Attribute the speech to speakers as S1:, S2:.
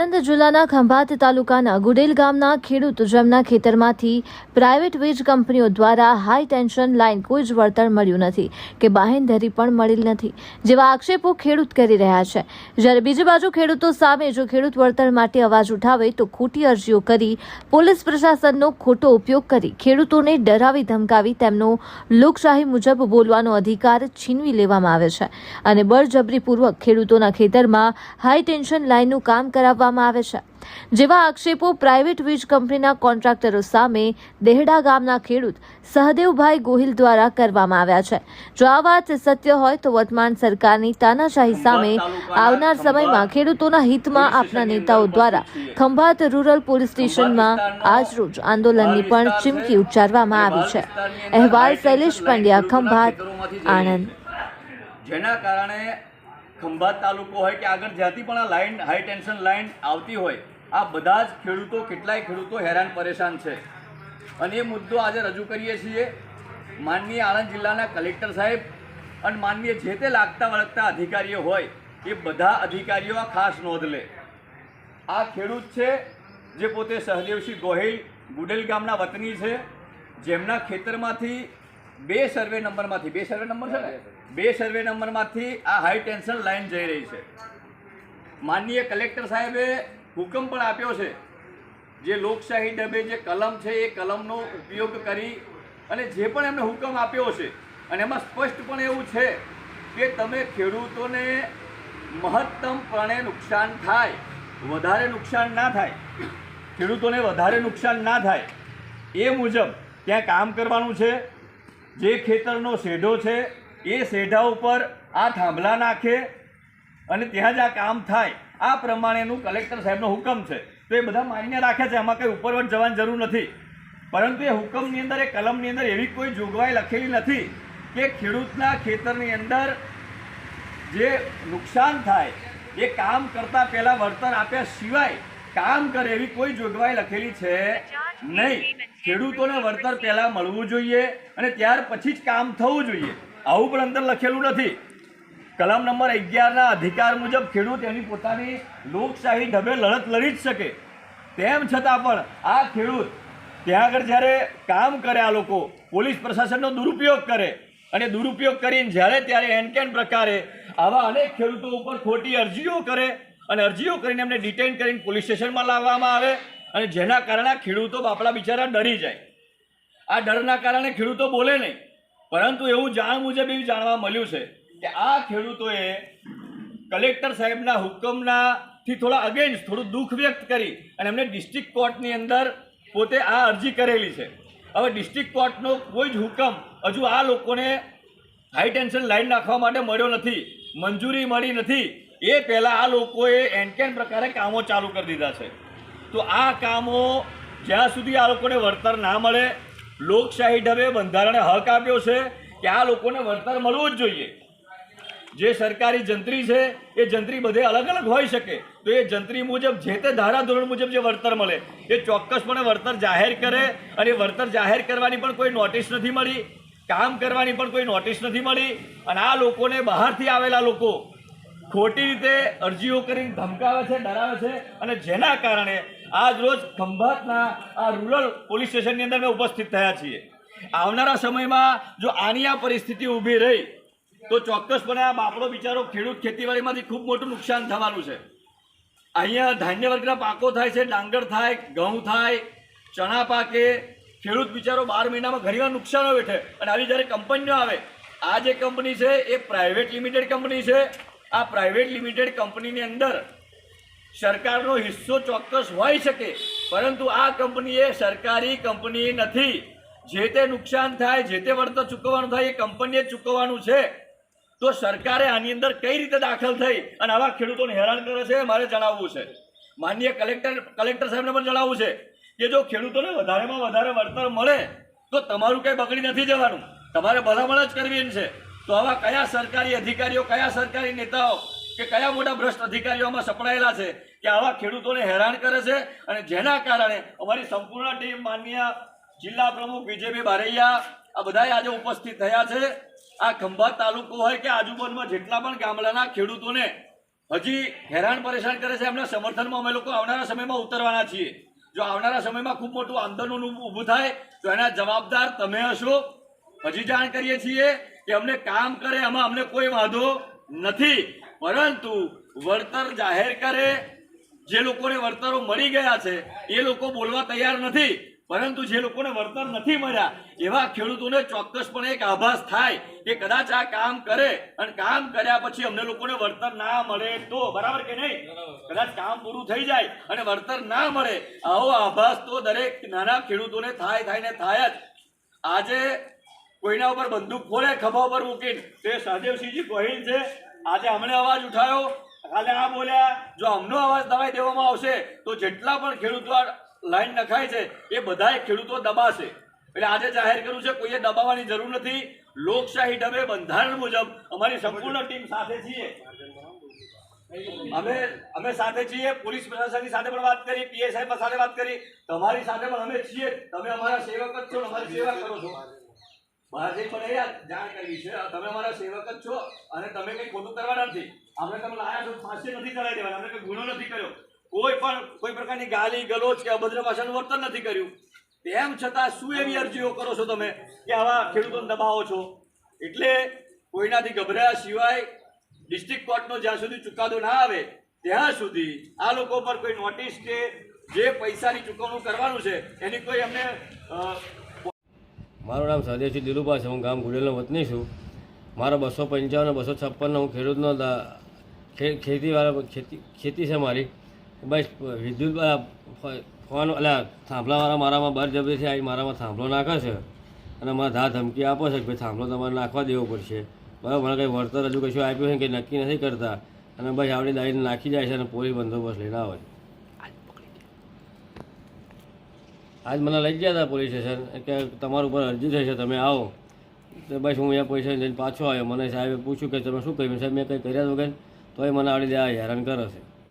S1: આણંદ જિલ્લાના ખંભાત તાલુકાના ગુડેલ ગામના ખેડૂત જેમના ખેતરમાંથી પ્રાઇવેટ વીજ કંપનીઓ દ્વારા હાઈ ટેન્શન લાઇન કોઈ જ વળતર મળ્યું નથી કે બાહેંધરી પણ મળેલ નથી જેવા આક્ષેપો ખેડૂત કરી રહ્યા છે। જ્યારે બીજી બાજુ ખેડૂતો સામે જો ખેડૂત વળતર માટે અવાજ ઉઠાવે તો ખોટી અરજીઓ કરી પોલીસ પ્રશાસનનો ખોટો ઉપયોગ કરી ખેડૂતોને ડરાવી ધમકાવી તેમનો લોકશાહી મુજબ બોલવાનો અધિકાર છીનવી લેવામાં આવે છે અને બળજબરીપૂર્વક ખેડૂતોના ખેતરમાં હાઈ ટેન્શન લાઇનનું કામ કરાવવામાં આવે છે। જેવા આક્ષેપો પ્રાઇવેટ વીજ કંપનીના કોન્ટ્રાક્ટરો સામે દેહડા ગામના ખેડૂત સહદેવભાઈ ગોહિલ દ્વારા કરવામાં આવ્યા છે। જો આ વાત સત્ય હોય તો વર્તમાન સરકારની તાનાશાહી સામે આવનાર સમયમાં ખેડૂતોના હિતમાં આપના નેતાઓ દ્વારા ખંભાત રૂરલ પોલીસ સ્ટેશનમાં આજરોજ આંદોલનની પણ ચીમકી ઉચ્ચારવામાં આવી છે। અહેવાલ શૈલેષ પંડ્યા, ખંભાત, આણંદ।
S2: જેના કારણે ખંભાત તાલુકો હોય કે આગળ જ્યાંથી પણ આ લાઈન હાઈ ટેન્શન લાઈન આવતી હોય આ બધા જ ખેડૂતો કેટલાય ખેડૂતો હેરાન પરેશાન છે અને એ મુદ્દો આજે રજૂ કરીએ છીએ માનનીય આણંદ જિલ્લાના કલેક્ટર સાહેબ અને માનનીય જે તે લાગતા વળગતા અધિકારીઓ હોય એ બધા અધિકારીઓ આ ખાસ નોંધ લે। આ ખેડૂત છે જે પોતે સહદેવસિંહ ગોહિલ ગુડેલ ગામના વતની છે જેમના ખેતરમાંથી બે સર્વે નંબરમાંથી આ હાઈ ટેન્શન લાઈન જઈ રહી છે। માનનીય કલેક્ટર સાહેબે હુકમ પણ આપ્યો છે જે લોકશાહી ડબે જે કલમ છે એ કલમનો ઉપયોગ કરી અને જે પણ એમને હુકમ આપ્યો છે અને એમાં સ્પષ્ટપણે એવું છે કે તમે ખેડૂતોને મહત્તમપણે નુકસાન થાય, વધારે નુકસાન ના થાય, ખેડૂતોને વધારે નુકસાન ના થાય એ મુજબ ત્યાં કામ કરવાનું છે। જે ખેતરનો શેઢો છે એ શેઢા ઉપર આ થાંભલા નાખે અને ત્યાં જ આ કામ થાય આ પ્રમાણેનું કલેક્ટર સાહેબનો હુકમ છે તો એ બધા માન્ય રાખે છે, એમાં કંઈ ઉપરવટ જવાની જરૂર નથી। પરંતુ એ હુકમની અંદર એ કલમની અંદર એવી કોઈ જોગવાઈ લખેલી નથી કે ખેડૂતના ખેતરની અંદર જે નુકસાન થાય એ કામ કરતાં પહેલાં વળતર આપ્યા સિવાય કામ કરે એવી કોઈ જોગવાઈ લખેલી છે નહીં। ખેડૂતોને વળતર પહેલાં મળવું જોઈએ અને ત્યાર પછી જ કામ થવું જોઈએ આવું પણ અંદર લખેલું નથી। કલમ નંબર 11ના અધિકાર મુજબ ખેડૂત એની પોતાની લોકશાહી ઢબે લડત લડી જ શકે, તેમ છતાં પણ આ ખેડૂત ત્યાં આગળ જ્યારે કામ કરે આ લોકો પોલીસ પ્રશાસનનો દુરુપયોગ કરે અને દુરુપયોગ કરીને જ્યારે ત્યારે એનકેન પ્રકારે આવા અનેક ખેડૂતો ઉપર ખોટી અરજીઓ કરે અને અરજીઓ કરીને એમને ડિટેન કરીને પોલીસ સ્ટેશનમાં લાવવામાં આવે અને જેના કારણે ખેડૂતો બાપડા બિચારા ડરી જાય। આ ડરના કારણે ખેડૂતો બોલે નહીં, પરંતુ એવું જાણ મુજબ એવું જાણવા મળ્યું છે કે આ ખેડૂતોએ કલેક્ટર સાહેબના હુકમનાથી થોડા અગેન્સ્ટ થોડું દુઃખ વ્યક્ત કરી અને એમને ડિસ્ટ્રિક્ટ કોર્ટની અંદર પોતે આ અરજી કરેલી છે। હવે ડિસ્ટ્રિક્ટ કોર્ટનો કોઈ જ હુકમ હજુ આ લોકોને હાઈ ટેન્શન લાઈન નાખવા માટે મળ્યો નથી, મંજૂરી મળી નથી। એ પહેલાં આ લોકોએ એનકેન પ્રકારે કામો ચાલુ કરી દીધા છે। તો આ કામો જ્યાં સુધી આ લોકોને વળતર ના મળે, લોકશાહી ઢબે બંધારણે હક આપ્યો છે કે આ લોકોને વળતર મળવું જ જોઈએ। જે સરકારી જંત્રી છે એ જંત્રી બધે અલગ અલગ હોઈ શકે તો એ જંત્રી મુજબ જે તે ધારાધોરણ મુજબ જે વળતર મળે એ ચોક્કસપણે વળતર જાહેર કરે અને વળતર જાહેર કરવાની પણ કોઈ નોટિસ નથી મળી, કામ કરવાની પણ કોઈ નોટિસ નથી મળી અને આ લોકોને બહારથી આવેલા લોકો ખોટી રીતે અરજીઓ કરીને ધમકાવે છે, ડરાવે છે અને જેના કારણે આજ રોજ ખંભાતના આ રૂરલ પોલીસ સ્ટેશનની અંદર અમે ઉપસ્થિત થયા છીએ। આવનારા સમયમાં જો આની આ પરિસ્થિતિ ઊભી રહી તો ચોક્કસપણે આ બાપડો બિચારો ખેડૂત ખેતીવાડીમાંથી ખૂબ મોટું નુકસાન થવાનું છે। અહીંયા ધાન્ય વર્ગના પાકો થાય છે, ડાંગર થાય, ઘઉં થાય, ચણા પાકે, ખેડૂત બિચારો 12 મહિનામાં ઘણીવાર નુકસાનો વેઠે અને આવી જ્યારે કંપનીઓ આવે, આ જે કંપની છે એ પ્રાઇવેટ લિમિટેડ કંપની છે। આ પ્રાઇવેટ લિમિટેડ કંપનીની અંદર સરકારનો હિસ્સો ચોક્કસ હોઈ શકે પરંતુ આ કંપની એ સરકારી કંપની નથી। જે તે નુકસાન થાય, જે તે વળતર ચૂકવવાનું થાય એ કંપનીએ ચૂકવવાનું છે। તો સરકારે આની અંદર કઈ રીતે દાખલ થઈ અને આવા ખેડૂતોને હેરાન કરે છે મારે જણાવવું છે। માનનીય કલેક્ટર સાહેબને પણ જણાવવું છે કે જો ખેડૂતોને વધારેમાં વધારે વળતર મળે તો તમારું કંઈ બગડી નથી જવાનું, તમારે ભલામણ જ કરવી છે। તો આવા કયા સરકારી અધિકારીઓ, કયા સરકારી નેતાઓ કે કયા મોટા ભ્રષ્ટ અધિકારીઓમાં સપડાયેલા છે કે આવા ખેડૂતોને હેરાન કરે છે અને જેના કારણે અમારી સંપૂર્ણ ટીમ માનનીય જિલ્લા પ્રમુખ વિજયભાઈ બારૈયા આ બધાએ આજે ઉપસ્થિત થયા છે। આ ખંભાત તાલુકો હોય કે આજુબાજુમાં જેટલા પણ ગામડાના ખેડૂતોને હજી હેરાન પરેશાન કરે છે. એમના સમર્થનમાં અમે લોકો આવનારા સમયમાં ઉતરવાના છીએ. જો આવનારા સમયમાં ખૂબ મોટું આંદોલન ઊભું થાય તો એના જવાબદાર તમે હશો. હજી જાણ કરીએ છીએ કે અમને કામ કરે એમાં અમને કોઈ વાંધો નથી, પરંતુ વળતર જાહેર કરે. જે લોકોને વળતરો મળી ગયા છે એ લોકો બોલવા તૈયાર નથી, પરંતુ જે લોકોને વળતર નથી મળ્યા એવા ખેડૂતોને ચોક્કસપણે એક આભાસ થાય કે કદાચ આ કામ કરે અને કામ કર્યા પછી અમને લોકોને વળતર ના મળે તો, બરાબર કે નહીં? કદાચ કામ પૂરું થઈ જાય અને વળતર ના મળે, આવો આભાસ તો દરેક નાના ખેડૂતોને થાય જ. આજે કોઈના ઉપર બંદૂક ફોડે ખભા ઉપર મૂકીને તે સહદેવસિંહજી ગોહિલ છે. આજે અમને અવાજ ઉઠાયો, કાલે આ બોલ્યા. જો અમનો અવાજ દબાઈ દેવામાં આવશે તો જેટલા પણ ખેડૂતો લાઈન નખાય છે એ બધાય ખેડૂતો દબાશે. એટલે આજે જાહેર કર્યું છે, કોઈએ દબાવવાની જરૂર નથી. લોકશાહી ઢબે બંધારણ મુજબ અમારી સંપૂર્ણ ટીમ સાથે છીએ. અમે સાથે છીએ. પોલીસ પ્રશાસનની સાથે પણ વાત કરી, પીએસઆઈ સાથે વાત કરી, તમારી સાથે પણ અમે છીએ. તમે અમારા સેવક જ છો, અમારી સેવા કરો છો. મારાથી પણ એ જાણ કરવી છે, તમે અમારા સેવક જ છો અને તમે કંઈ ખોટું કરવાના નથી. આપણે તમે લાયા છો, ફાંસી નથી ચડાવી દેવાના, આપણે કંઈ ગુનો નથી કર્યો, કોઈ પ્રકારની ગાલી ગલોચ કે અભદ્ર ભાષાનું વર્તન નથી કર્યું. તેમ છતાં શું એવી અરજીઓ કરો છો તમે કે આવા ખેડૂતોને દબાવો છો? એટલે કોઈનાથી ગભરાયા સિવાય ડિસ્ટ્રિક્ટ કોર્ટનો જ્યાં સુધી ચુકાદો ના આવે ત્યાં સુધી આ લોકો પર કોઈ નોટિસ કે જે પૈસાની ચૂકવણું કરવાનું છે એની કોઈ અમને.
S3: મારું નામ સહદેવસિંહ દિલુભા છે. હું ગામ ગુડેલનો વતની છું. મારો 255 અને 256 હું ખેડૂતનો ખેતી છે મારી. બસ વિદ્યુત ફોન થાંભલાવાળા મારામાં બળજબરીથી આવી મારામાં થાંભલો નાખે છે અને મારા ધા ધમકી આપો છે કે ભાઈ થાંભલો તમારે નાખવા દેવો પડશે. બરાબર, મને કંઈ વળતર હજુ કશું આપ્યું છે કે નક્કી નથી કરતા અને બસ આવડી દાઈને નાખી જાય છે અને પોલીસ બંદોબસ્ત લઈને આવે છે. આજ મને લઈ ગયા હતા પોલીસ સ્ટેશન કે તમારા ઉપર અરજી થઈ છે, તમે આવો. તો બસ હું અહીંયા પૈસા લઈને પાછો આવ્યો. મને સાહેબે પૂછ્યું કે તમે શું કર્યું? સાહેબ મેં કંઈ કર્યા વગર તોય મને આવડી દે હેરાન કરે છે.